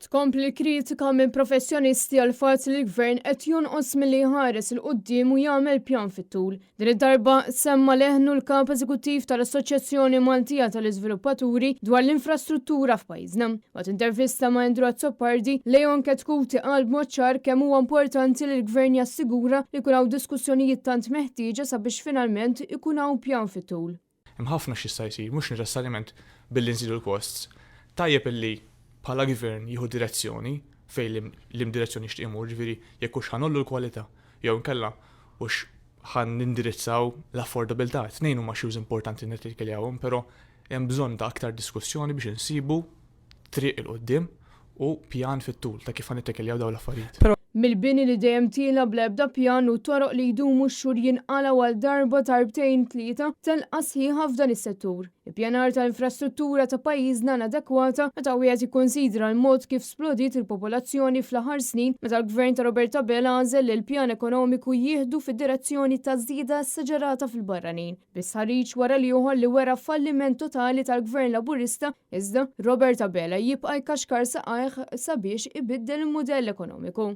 Tkompli kritika minn professjonisti għal fatt li l-gvern qed jonqos milli jħares il qudiem u jagħmel pjan fit-tul. Din id-darba semma leħnu l-kap eżekuttiv tal-Assoċjazzjoni Maltija tal-Iżviluppaturi dwar l-infrastruttura f'pajjiżna. Waqt intervista ma' Indru Azzopardi, Leon Ketkuti qal b'mod ċar kemm huwa importanti li l-gvern jassigura li jkun hawn diskussjonijiet tant meħtieġa sabiex finalment ikun hawn pjan fit-tul. Hemm ħafna x'jista' jsir, mhux neċessarjament billi nżidu l-costs. Tajjeb illi bħala gvern jieħu direzzjoni fejn l-imdirezzjoni xtieq imur, ġifieri jekk hux ħanollu l-kwalità jew inkella hux ħan nindirizzaw l-affordabilità. Tnejn huma xi importanti nirtikeljawhom, però hemm bżonn ta' aktar diskussjoni biex insibu triq il qudiem u pjan fit-tul ta' kif ħanittekeljaw dawn l-affarijiet. Mill-bini li dejjem tiela bl-ebda pjan u toroq li jdumu x-xhur jinqalgħu għal darba darbtejn tlieta telqas ħieħa f'dan is-settur. Il-pjanar tal-infrastruttura ta' pajjiżna inadekwata meta wieħed jikkonsidra l-mod kif splodiet il-popolazzjoni fl-aħħar snin meta l-gvern ta' Roberta Bela għażel li l-pjan ekonomiku jieħdu fid-direzzjoni ta' żieda esaġerata fil-barranin. Biss ħareġ wara li joħol li wera falliment totali tal-gvern Laburista, iżda Roberta Bela jibqa' jkaxkar saqajh sabiex ibiddel il-mudell ekonomiku.